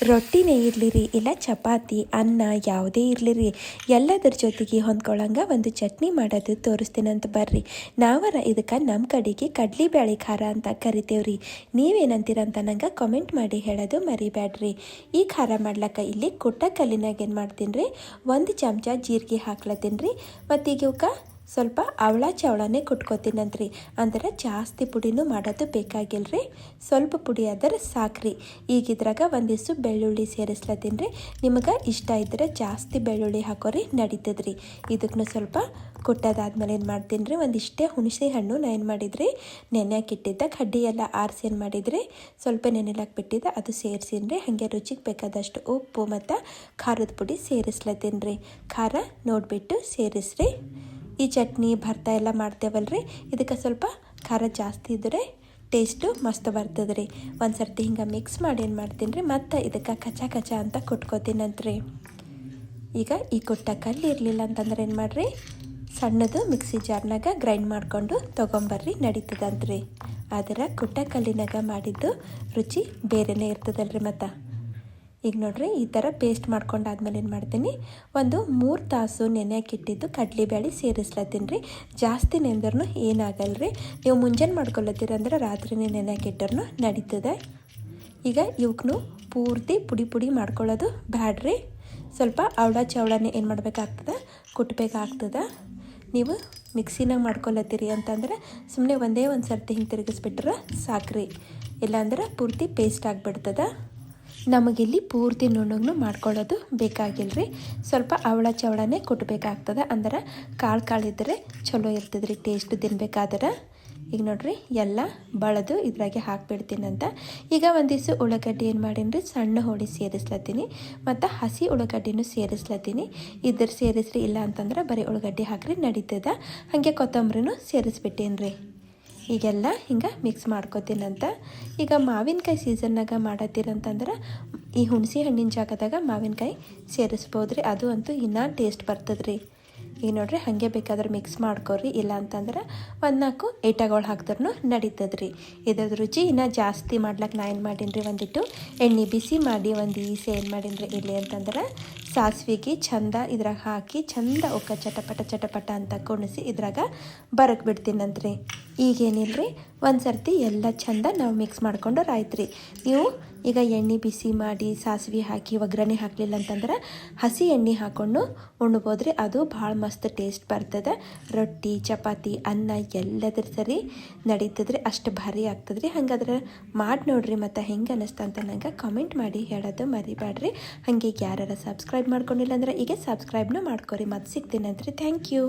ರೊಟ್ಟಿನೇ ಇರಲಿರಿ ಇಲ್ಲ ಚಪಾತಿ ಅನ್ನ ಯಾವುದೇ ಇರಲಿರಿ ಎಲ್ಲದರ ಜೊತೆಗೆ ಹೊಂದ್ಕೊಳ್ಳಂಗೆ ಒಂದು ಚಟ್ನಿ ಮಾಡೋದು ತೋರಿಸ್ತೀನಂತ ಬರ್ರಿ. ನಾವರ ಇದಕ್ಕೆ ನಮ್ಮ ಕಡೆಗೆ ಕಡ್ಲಿಬೇಳೆ ಖಾರ ಅಂತ ಕರಿತೇವ್ರಿ. ನೀವೇನಂತೀರಂತ ನಂಗೆ ಕಮೆಂಟ್ ಮಾಡಿ ಹೇಳೋದು ಮರಿಬೇಡ್ರಿ. ಈ ಖಾರ ಮಾಡ್ಲಕ್ಕ ಇಲ್ಲಿ ಕುಟ್ಟ ಕಲ್ಲಿನಾಗ ಏನು ಮಾಡ್ತೀನಿ ರೀ, 1 ಚಮಚ ಜೀರಿಗೆ ಹಾಕ್ಲತ್ತೀನಿ ರೀ. ಮತ್ತು ಈಗ ಇವಕ್ಕೆ ಸ್ವಲ್ಪ ಅವಳ ಚವಳನೇ ಕುಟ್ಕೋತೀನಂತ್ರಿ. ಅಂದ್ರೆ ಜಾಸ್ತಿ ಪುಡಿನೂ ಮಾಡೋದು ಬೇಕಾಗಿಲ್ಲ ರೀ, ಸ್ವಲ್ಪ ಪುಡಿ ಆದ್ರೆ ಸಾಕ್ರಿ. ಈಗ ಇದ್ರಾಗ ಒಂದಿಷ್ಟು ಬೆಳ್ಳುಳ್ಳಿ ಸೇರಿಸ್ಲತ್ತೀನಿ ರೀ. ನಿಮಗೆ ಇಷ್ಟ ಇದ್ದರೆ ಜಾಸ್ತಿ ಬೆಳ್ಳುಳ್ಳಿ ಹಾಕೋರಿ ನಡೀತದ್ರಿ. ಇದಕ್ಕೂ ಸ್ವಲ್ಪ ಕುಟ್ಟೋದಾದ್ಮೇಲೆ ಏನು ಮಾಡ್ತೀನಿ ರೀ, ಒಂದಿಷ್ಟೇ ಹುಣಸೆ ಹಣ್ಣು ನಾನು ಏನು ಮಾಡಿದ್ರಿ ನೆನೆಯಾಕಿಟ್ಟಿದ್ದ ಕಡ್ಡಿ ಎಲ್ಲ ಆರಿಸಿ ಏನು ಮಾಡಿದ್ರಿ ಸ್ವಲ್ಪ ನೆನೆಲಾಕ್ ಬಿಟ್ಟಿದ್ದ ಅದು ಸೇರಿಸೀನಿ ರೀ. ಹಾಗೆ ರುಚಿಗೆ ಬೇಕಾದಷ್ಟು ಉಪ್ಪು ಮತ್ತು ಖಾರದ ಪುಡಿ ಸೇರಿಸ್ಲತ್ತೀನಿ ರೀ. ಖಾರ ನೋಡಿಬಿಟ್ಟು ಸೇರಿಸ್ರಿ. ಈ ಚಟ್ನಿ ಭರ್ತಾ ಎಲ್ಲ ಮಾಡ್ತೇವಲ್ರಿ, ಇದಕ್ಕೆ ಸ್ವಲ್ಪ ಖಾರ ಜಾಸ್ತಿ ಇದ್ದರೆ ಟೇಸ್ಟು ಮಸ್ತ್ ಬರ್ತದೆ ರೀ. ಒಂದು ಸರ್ತಿ ಹಿಂಗೆ ಮಿಕ್ಸ್ ಮಾಡಿ ಏನು ಮಾಡ್ತೀನಿ ರೀ, ಮತ್ತು ಇದಕ್ಕೆ ಕಚ ಅಂತ ಕುಟ್ಕೋತೀನಂತ್ರಿ. ಈಗ ಈ ಕುಟ್ಟ ಕಲ್ಲು ಇರಲಿಲ್ಲ ಅಂತಂದ್ರೆ ಏನು ಮಾಡಿರಿ, ಸಣ್ಣದು ಮಿಕ್ಸಿ ಜಾರ್ನಾಗ ಗ್ರೈಂಡ್ ಮಾಡಿಕೊಂಡು ತೊಗೊಂಬರ್ರಿ ನಡೀತದಂತ್ರಿ. ಆದರೆ ಕುಟ್ಟ ಕಲ್ಲಿನಾಗ ಮಾಡಿದ್ದು ರುಚಿ ಬೇರೆಯೇ ಇರ್ತದಲ್ರಿ. ಮತ್ತು ಈಗ ನೋಡ್ರಿ ಈ ಥರ ಪೇಸ್ಟ್ ಮಾಡ್ಕೊಂಡಾದ್ಮೇಲೆ ಏನು ಮಾಡ್ತೀನಿ, ಒಂದು 3 ತಾಸು ನೆನೆಯಾಕಿಟ್ಟಿದ್ದು ಕಡ್ಲಿಬೇಳೆ ಸೇರಿಸ್ಲತ್ತೀನಿ ರೀ. ಜಾಸ್ತಿ ನೆಂದ್ರೂ ಏನಾಗಲ್ಲ ರೀ. ನೀವು ಮುಂಜಾನೆ ಮಾಡ್ಕೊಳತ್ತೀರಂದ್ರೆ ರಾತ್ರಿನೇ ನೆನೆಯಾಕಿಟ್ಟರು ನಡೀತದೆ. ಈಗ ಇವಕ್ಕೂ ಪೂರ್ತಿ ಪುಡಿ ಮಾಡ್ಕೊಳ್ಳೋದು ಬ್ಯಾಡ್ರಿ. ಸ್ವಲ್ಪ ಅವಳ ಚವಳನೇ ಏನು ಮಾಡಬೇಕಾಗ್ತದೆ, ಕುಟ್ಬೇಕಾಗ್ತದೆ. ನೀವು ಮಿಕ್ಸಿನಾಗ ಮಾಡ್ಕೊಳತ್ತೀರಿ ಅಂತಂದ್ರೆ ಸುಮ್ಮನೆ ಒಂದೇ ಒಂದು ಸರ್ತಿ ಹಿಂಗೆ ತಿರುಗಿಸ್ಬಿಟ್ರೆ ಸಾಕ್ರಿ. ಇಲ್ಲಾಂದ್ರೆ ಪೂರ್ತಿ ಪೇಸ್ಟ್ ಆಗಿಬಿಡ್ತದೆ. ನಮಗಿಲ್ಲಿ ಪೂರ್ತಿ ನುಣ್ಣಗೂ ಮಾಡ್ಕೊಳ್ಳೋದು ಬೇಕಾಗಿಲ್ಲ ರೀ. ಸ್ವಲ್ಪ ಅವಳ ಚವಳನೇ ಕುಟ್ಬೇಕಾಗ್ತದೆ. ಅಂದ್ರೆ ಕಾಳು ಇದ್ದರೆ ಚಲೋ ಇರ್ತದೆ ರೀ ಟೇಸ್ಟ್ ತಿನ್ಬೇಕಾದ್ರೆ. ಈಗ ನೋಡ್ರಿ ಎಲ್ಲ ಬಳದು ಇದ್ರಾಗೆ ಹಾಕ್ಬಿಡ್ತೀನಂತ. ಈಗ ಒಂದಿಷ್ಟು ಉಳ್ಳಾಗಡ್ಡಿ ಏನು ಮಾಡೀನಿ ರೀ, ಸಣ್ಣ ಹೋಳಿ ಸೇರಿಸ್ಲತ್ತೀನಿ ಮತ್ತು ಹಸಿ ಉಳ್ಳಾಗಡ್ಡಿನೂ ಸೇರಿಸ್ಲತ್ತೀನಿ. ಇದ್ರ ಸೇರಿಸ್ರಿ, ಇಲ್ಲ ಅಂತಂದ್ರೆ ಬರೀ ಉಳ್ಳಾಗಡ್ಡಿ ಹಾಕ್ರಿ ನಡೀತದೆ. ಹಾಗೆ ಕೊತ್ತಂಬರಿನೂ ಸೇರಿಸ್ಬಿಟ್ಟೇನಿ ರೀ. ಈಗೆಲ್ಲ ಹಿಂಗೆ ಮಿಕ್ಸ್ ಮಾಡ್ಕೋತೀನಂತ. ಈಗ ಮಾವಿನಕಾಯಿ ಸೀಸನ್ನಾಗ ಮಾಡತ್ತೀರಂತಂದ್ರೆ ಈ ಹುಣಸೆ ಹಣ್ಣಿನ ಜಾಗದಾಗ ಮಾವಿನಕಾಯಿ ಸೇರಿಸ್ಬೋದು ರೀ. ಅದು ಅಂತೂ ಇನ್ನೂ ಟೇಸ್ಟ್ ಬರ್ತದೆ ರೀ. ಈಗ ನೋಡ್ರಿ ಹಾಗೆ ಬೇಕಾದ್ರೆ ಮಿಕ್ಸ್ ಮಾಡ್ಕೊರಿ, ಇಲ್ಲ ಅಂತಂದ್ರೆ 1-4 ಏಟಗಳು ಹಾಕ್ದ್ರೂ ನಡೀತದೆ ರೀ. ಇದ್ರದ್ದು ರುಚಿ ಇನ್ನೂ ಜಾಸ್ತಿ ಮಾಡ್ಲಿಕ್ಕೆ ನಾ ಏನು ಮಾಡೀನಿ ರೀ, ಒಂದಿಟ್ಟು ಎಣ್ಣೆ ಬಿಸಿ ಮಾಡಿ ಒಂದು ಈಸೆ ಏನು ಮಾಡೀನಿ ರೀ ಇಲ್ಲಿ ಅಂತಂದ್ರೆ ಸಾಸಿವೆಗೆ ಚಂದ ಇದ್ರಾಗ ಹಾಕಿ ಚಂದ ಒಕ್ಕ ಚಟಪಟ ಅಂತ ಕುಣಿಸಿ ಇದ್ರಾಗ ಬರಕ್ಕೆ ಬಿಡ್ತೀನಂತ್ರಿ. ಈಗೇನಿಲ್ಲ ರೀ, ಒಂದು ಸರ್ತಿ ಎಲ್ಲ ಚಂದ ನಾವು ಮಿಕ್ಸ್ ಮಾಡ್ಕೊಂಡು ಆಯ್ತು ರೀ. ನೀವು ಈಗ ಎಣ್ಣೆ ಬಿಸಿ ಮಾಡಿ ಸಾಸಿವೆ ಹಾಕಿ ಒಗ್ಗರಣೆ ಹಾಕಲಿಲ್ಲ ಅಂತಂದ್ರೆ ಹಸಿ ಎಣ್ಣೆ ಹಾಕ್ಕೊಂಡು ಉಣ್ಬೋದು ರೀ. ಅದು ಭಾಳ ಮಸ್ತ್ ಟೇಸ್ಟ್ ಬರ್ತದೆ. ರೊಟ್ಟಿ ಚಪಾತಿ ಅನ್ನ ಎಲ್ಲದ್ರ ಸರಿ ನಡೀತದ್ರಿ, ಅಷ್ಟು ಭಾರಿ ಆಗ್ತದ್ರಿ. ಹಾಗಾದ್ರೆ ಮಾಡಿ ನೋಡ್ರಿ, ಮತ್ತು ಹೆಂಗೆ ಅನ್ನಿಸ್ತು ಅಂತ ನಂಗೆ ಕಮೆಂಟ್ ಮಾಡಿ ಹೇಳೋದು ಮರಿಬೇಡ್ರಿ. ಹಾಗೆ ಯಾರು ಸಬ್ಸ್ಕ್ರೈಬ್ ಮಾಡ್ಕೊಂಡಿಲ್ಲ ಅಂದ್ರೆ ಈಗ ಸಬ್ಸ್ಕ್ರೈಬ್ನ ಮಾಡ್ಕೊರಿ. ಮತ್ತೆ ಸಿಗ್ತೀನಂತ್ರಿ. Thank you.